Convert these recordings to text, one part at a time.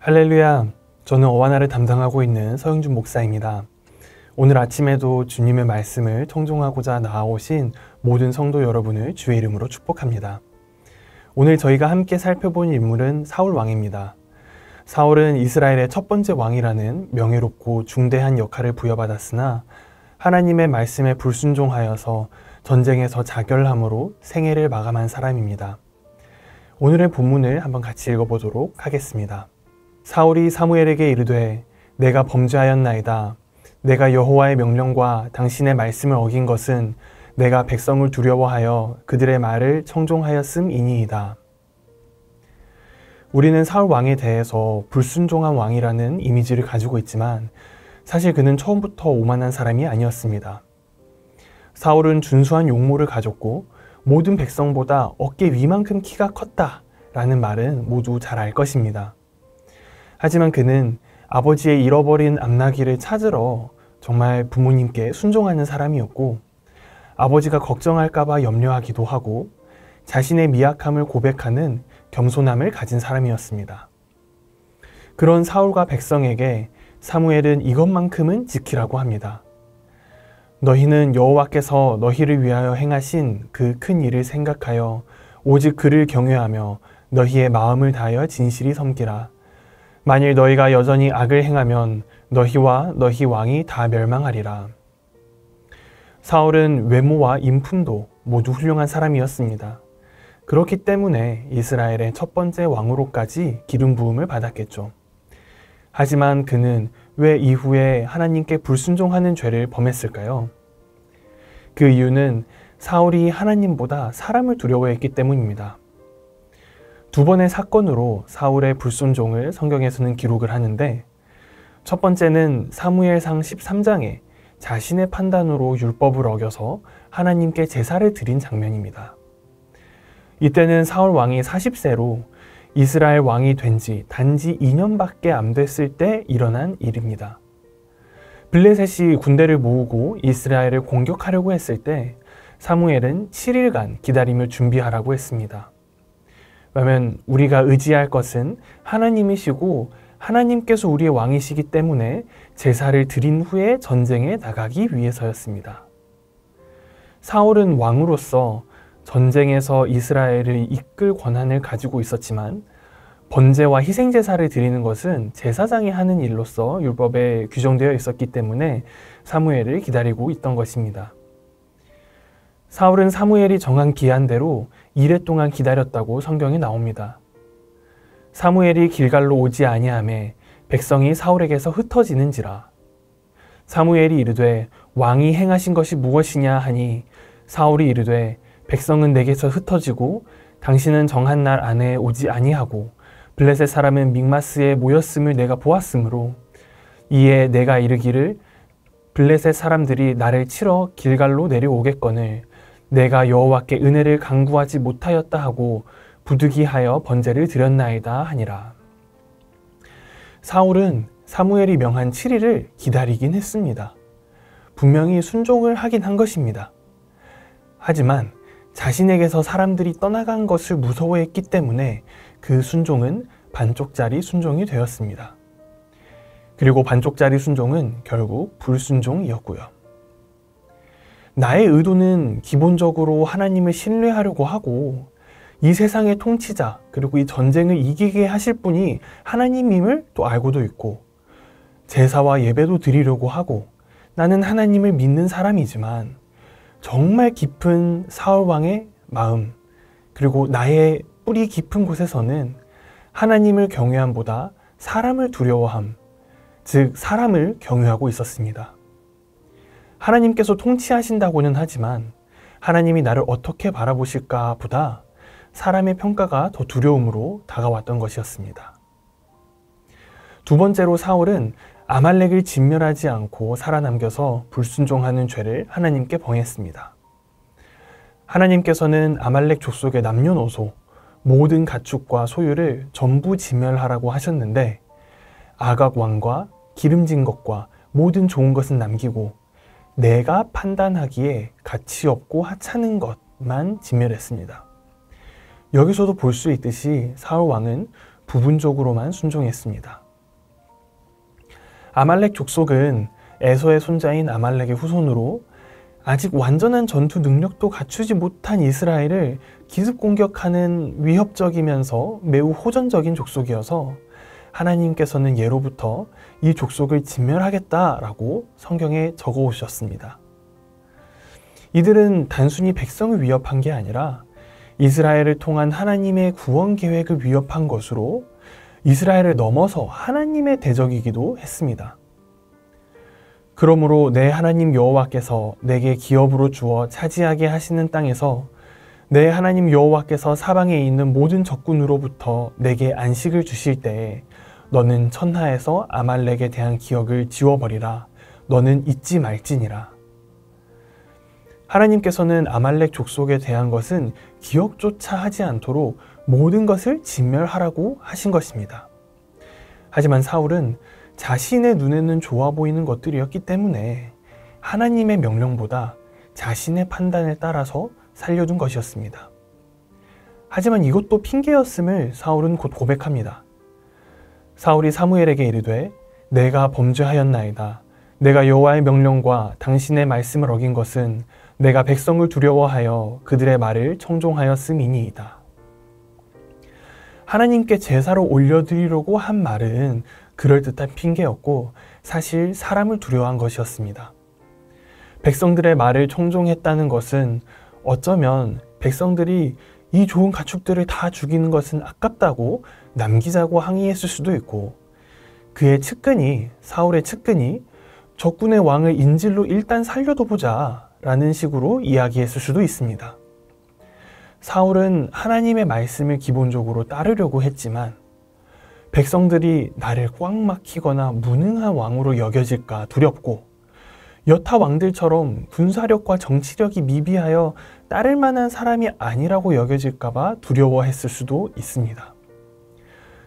할렐루야, 저는 어와나를 담당하고 있는 서영준 목사입니다. 오늘 아침에도 주님의 말씀을 청종하고자 나아오신 모든 성도 여러분을 주의 이름으로 축복합니다. 오늘 저희가 함께 살펴본 인물은 사울 왕입니다. 사울은 이스라엘의 첫 번째 왕이라는 명예롭고 중대한 역할을 부여받았으나 하나님의 말씀에 불순종하여서 전쟁에서 자결함으로 생애를 마감한 사람입니다. 오늘의 본문을 한번 같이 읽어보도록 하겠습니다. 사울이 사무엘에게 이르되 내가 범죄하였나이다. 내가 여호와의 명령과 당신의 말씀을 어긴 것은 내가 백성을 두려워하여 그들의 말을 청종하였음이니이다. 우리는 사울 왕에 대해서 불순종한 왕이라는 이미지를 가지고 있지만 사실 그는 처음부터 오만한 사람이 아니었습니다. 사울은 준수한 용모를 가졌고 모든 백성보다 어깨 위만큼 키가 컸다 라는 말은 모두 잘 알 것입니다. 하지만 그는 아버지의 잃어버린 암나귀를 찾으러 정말 부모님께 순종하는 사람이었고 아버지가 걱정할까봐 염려하기도 하고 자신의 미약함을 고백하는 겸손함을 가진 사람이었습니다. 그런 사울과 백성에게 사무엘은 이것만큼은 지키라고 합니다. 너희는 여호와께서 너희를 위하여 행하신 그 큰 일을 생각하여 오직 그를 경외하며 너희의 마음을 다하여 진실히 섬기라. 만일 너희가 여전히 악을 행하면 너희와 너희 왕이 다 멸망하리라. 사울은 외모와 인품도 모두 훌륭한 사람이었습니다. 그렇기 때문에 이스라엘의 첫 번째 왕으로까지 기름 부음을 받았겠죠. 하지만 그는 왜 이후에 하나님께 불순종하는 죄를 범했을까요? 그 이유는 사울이 하나님보다 사람을 두려워했기 때문입니다. 두 번의 사건으로 사울의 불순종을 성경에서는 기록을 하는데 첫 번째는 사무엘상 13장에 자신의 판단으로 율법을 어겨서 하나님께 제사를 드린 장면입니다. 이때는 사울 왕이 40세로 이스라엘 왕이 된 지 단지 2년밖에 안 됐을 때 일어난 일입니다. 블레셋이 군대를 모으고 이스라엘을 공격하려고 했을 때 사무엘은 7일간 기다림을 준비하라고 했습니다. 왜냐하면 우리가 의지할 것은 하나님이시고 하나님께서 우리의 왕이시기 때문에 제사를 드린 후에 전쟁에 나가기 위해서였습니다. 사울은 왕으로서 전쟁에서 이스라엘을 이끌 권한을 가지고 있었지만 번제와 희생제사를 드리는 것은 제사장이 하는 일로서 율법에 규정되어 있었기 때문에 사무엘을 기다리고 있던 것입니다. 사울은 사무엘이 정한 기한대로 이래 동안 기다렸다고 성경에 나옵니다. 사무엘이 길갈로 오지 아니하매 백성이 사울에게서 흩어지는지라. 사무엘이 이르되 왕이 행하신 것이 무엇이냐 하니 사울이 이르되 백성은 내게서 흩어지고 당신은 정한 날 안에 오지 아니하고 블레셋 사람은 믹마스에 모였음을 내가 보았으므로 이에 내가 이르기를 블레셋 사람들이 나를 치러 길갈로 내려오겠거늘 내가 여호와께 은혜를 간구하지 못하였다 하고 부득이하여 번제를 드렸나이다 하니라. 사울은 사무엘이 명한 7일을 기다리긴 했습니다. 분명히 순종을 하긴 한 것입니다. 하지만 자신에게서 사람들이 떠나간 것을 무서워했기 때문에 그 순종은 반쪽짜리 순종이 되었습니다. 그리고 반쪽짜리 순종은 결국 불순종이었고요. 나의 의도는 기본적으로 하나님을 신뢰하려고 하고 이 세상의 통치자 그리고 이 전쟁을 이기게 하실 분이 하나님임을 또 알고도 있고 제사와 예배도 드리려고 하고 나는 하나님을 믿는 사람이지만 정말 깊은 사울 왕의 마음 그리고 나의 뿌리 깊은 곳에서는 하나님을 경외함보다 사람을 두려워함, 즉 사람을 경외하고 있었습니다. 하나님께서 통치하신다고는 하지만 하나님이 나를 어떻게 바라보실까 보다 사람의 평가가 더 두려움으로 다가왔던 것이었습니다. 두 번째로 사울은 아말렉을 진멸하지 않고 살아남겨서 불순종하는 죄를 하나님께 범했습니다. 하나님께서는 아말렉 족속의 남녀노소 모든 가축과 소유를 전부 진멸하라고 하셨는데 아각 왕과 기름진 것과 모든 좋은 것은 남기고 내가 판단하기에 가치 없고 하찮은 것만 진멸했습니다. 여기서도 볼 수 있듯이 사울 왕은 부분적으로만 순종했습니다. 아말렉 족속은 에서의 손자인 아말렉의 후손으로 아직 완전한 전투 능력도 갖추지 못한 이스라엘을 기습 공격하는 위협적이면서 매우 호전적인 족속이어서 하나님께서는 예로부터 이 족속을 진멸하겠다라고 성경에 적어 오셨습니다. 이들은 단순히 백성을 위협한 게 아니라 이스라엘을 통한 하나님의 구원 계획을 위협한 것으로 이스라엘을 넘어서 하나님의 대적이기도 했습니다. 그러므로 내 하나님 여호와께서 내게 기업으로 주어 차지하게 하시는 땅에서 내 하나님 여호와께서 사방에 있는 모든 적군으로부터 내게 안식을 주실 때에 너는 천하에서 아말렉에 대한 기억을 지워버리라. 너는 잊지 말지니라. 하나님께서는 아말렉 족속에 대한 것은 기억조차 하지 않도록 모든 것을 진멸하라고 하신 것입니다. 하지만 사울은 자신의 눈에는 좋아 보이는 것들이었기 때문에 하나님의 명령보다 자신의 판단을 따라서 살려둔 것이었습니다. 하지만 이것도 핑계였음을 사울은 곧 고백합니다. 사울이 사무엘에게 이르되 내가 범죄하였나이다. 내가 여호와의 명령과 당신의 말씀을 어긴 것은 내가 백성을 두려워하여 그들의 말을 청종하였음이니이다. 하나님께 제사로 올려드리려고 한 말은 그럴듯한 핑계였고 사실 사람을 두려워한 것이었습니다. 백성들의 말을 청종했다는 것은 어쩌면 백성들이 이 좋은 가축들을 다 죽이는 것은 아깝다고 남기자고 항의했을 수도 있고 그의 측근이 사울의 측근이 적군의 왕을 인질로 일단 살려도 보자 라는 식으로 이야기했을 수도 있습니다. 사울은 하나님의 말씀을 기본적으로 따르려고 했지만 백성들이 나를 꽉 막히거나 무능한 왕으로 여겨질까 두렵고 여타 왕들처럼 군사력과 정치력이 미비하여 따를 만한 사람이 아니라고 여겨질까봐 두려워했을 수도 있습니다.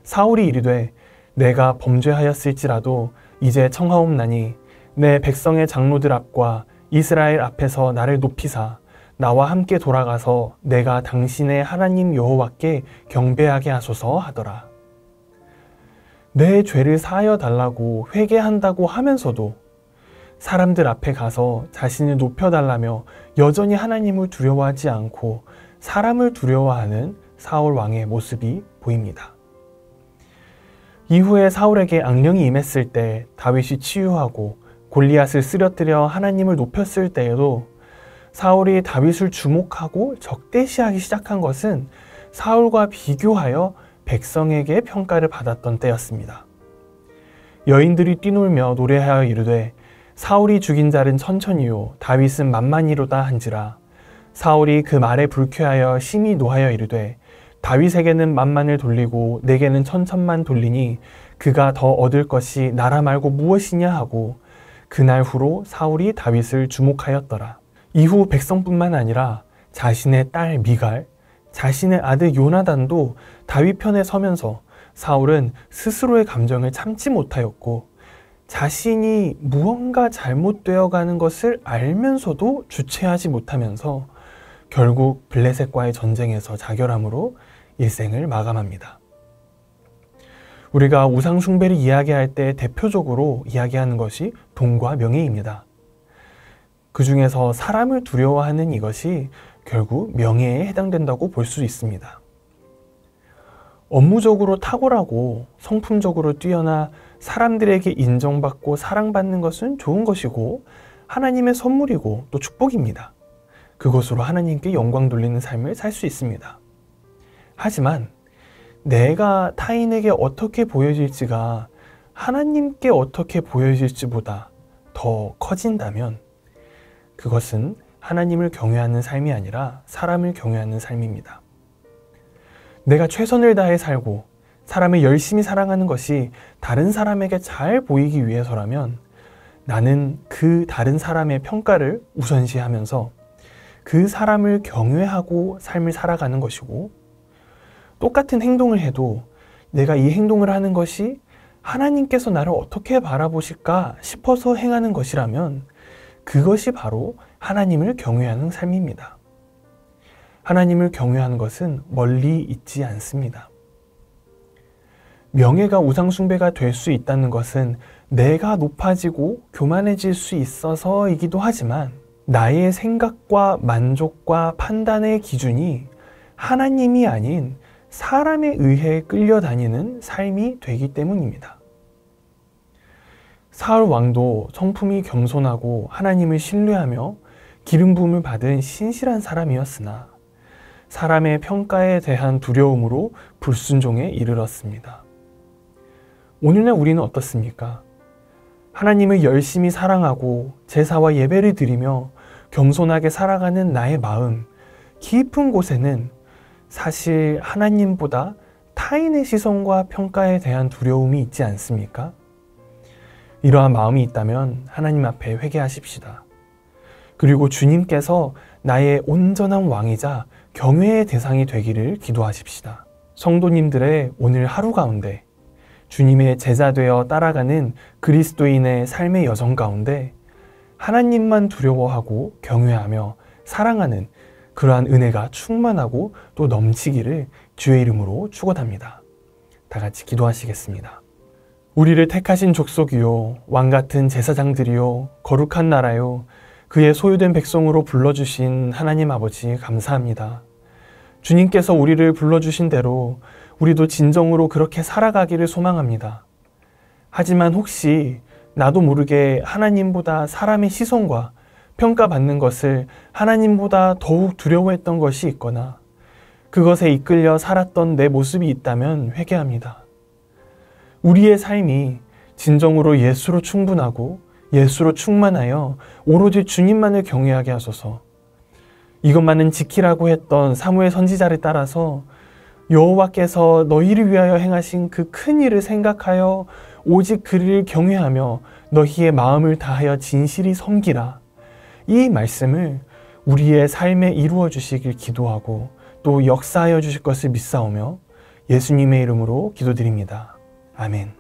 사울이 이르되 내가 범죄하였을지라도 이제 청하옵나니 내 백성의 장로들 앞과 이스라엘 앞에서 나를 높이사 나와 함께 돌아가서 내가 당신의 하나님 여호와께 경배하게 하소서 하더라. 내 죄를 사하여 달라고 회개한다고 하면서도 사람들 앞에 가서 자신을 높여달라며 여전히 하나님을 두려워하지 않고 사람을 두려워하는 사울 왕의 모습이 보입니다. 이후에 사울에게 악령이 임했을 때 다윗이 치유하고 골리앗을 쓰러뜨려 하나님을 높였을 때에도 사울이 다윗을 주목하고 적대시하기 시작한 것은 사울과 비교하여 백성에게 평가를 받았던 때였습니다. 여인들이 뛰놀며 노래하여 이르되 사울이 죽인 자는 천천히요 다윗은 만만히로다 한지라. 사울이 그 말에 불쾌하여 심히 노하여 이르되 다윗에게는 만만을 돌리고 내게는 천천만 돌리니 그가 더 얻을 것이 나라 말고 무엇이냐 하고 그날 후로 사울이 다윗을 주목하였더라. 이후 백성뿐만 아니라 자신의 딸 미갈, 자신의 아들 요나단도 다윗 편에 서면서 사울은 스스로의 감정을 참지 못하였고 자신이 무언가 잘못되어 가는 것을 알면서도 주체하지 못하면서 결국 블레셋과의 전쟁에서 자결함으로 일생을 마감합니다. 우리가 우상 숭배를 이야기할 때 대표적으로 이야기하는 것이 돈과 명예입니다. 그 중에서 사람을 두려워하는 이것이 결국 명예에 해당된다고 볼 수 있습니다. 업무적으로 탁월하고 성품적으로 뛰어나 사람들에게 인정받고 사랑받는 것은 좋은 것이고 하나님의 선물이고 또 축복입니다. 그것으로 하나님께 영광 돌리는 삶을 살 수 있습니다. 하지만 내가 타인에게 어떻게 보여질지가 하나님께 어떻게 보여질지보다 더 커진다면 그것은 하나님을 경외하는 삶이 아니라 사람을 경외하는 삶입니다. 내가 최선을 다해 살고 사람을 열심히 사랑하는 것이 다른 사람에게 잘 보이기 위해서라면 나는 그 다른 사람의 평가를 우선시하면서 그 사람을 경외하고 삶을 살아가는 것이고 똑같은 행동을 해도 내가 이 행동을 하는 것이 하나님께서 나를 어떻게 바라보실까 싶어서 행하는 것이라면 그것이 바로 하나님을 경외하는 삶입니다. 하나님을 경외하는 것은 멀리 있지 않습니다. 명예가 우상숭배가 될 수 있다는 것은 내가 높아지고 교만해질 수 있어서이기도 하지만 나의 생각과 만족과 판단의 기준이 하나님이 아닌 사람에 의해 끌려다니는 삶이 되기 때문입니다. 사울 왕도 성품이 겸손하고 하나님을 신뢰하며 기름 부음을 받은 신실한 사람이었으나 사람의 평가에 대한 두려움으로 불순종에 이르렀습니다. 오늘날 우리는 어떻습니까? 하나님을 열심히 사랑하고 제사와 예배를 드리며 겸손하게 살아가는 나의 마음, 깊은 곳에는 사실 하나님보다 타인의 시선과 평가에 대한 두려움이 있지 않습니까? 이러한 마음이 있다면 하나님 앞에 회개하십시다. 그리고 주님께서 나의 온전한 왕이자 경외의 대상이 되기를 기도하십시다. 성도님들의 오늘 하루 가운데 주님의 제자 되어 따라가는 그리스도인의 삶의 여정 가운데 하나님만 두려워하고 경외하며 사랑하는 그러한 은혜가 충만하고 또 넘치기를 주의 이름으로 축원합니다. 다 같이 기도하시겠습니다. 우리를 택하신 족속이요 왕같은 제사장들이요 거룩한 나라요 그의 소유된 백성으로 불러주신 하나님 아버지 감사합니다. 주님께서 우리를 불러주신 대로 우리도 진정으로 그렇게 살아가기를 소망합니다. 하지만 혹시 나도 모르게 하나님보다 사람의 시선과 평가받는 것을 하나님보다 더욱 두려워했던 것이 있거나 그것에 이끌려 살았던 내 모습이 있다면 회개합니다. 우리의 삶이 진정으로 예수로 충분하고 예수로 충만하여 오로지 주님만을 경외하게 하소서. 이것만은 지키라고 했던 사무엘 선지자를 따라서 여호와께서 너희를 위하여 행하신 그 큰 일을 생각하여 오직 그를 경외하며 너희의 마음을 다하여 진실히 섬기라. 이 말씀을 우리의 삶에 이루어 주시길 기도하고 또 역사하여 주실 것을 믿사오며 예수님의 이름으로 기도드립니다. 아멘.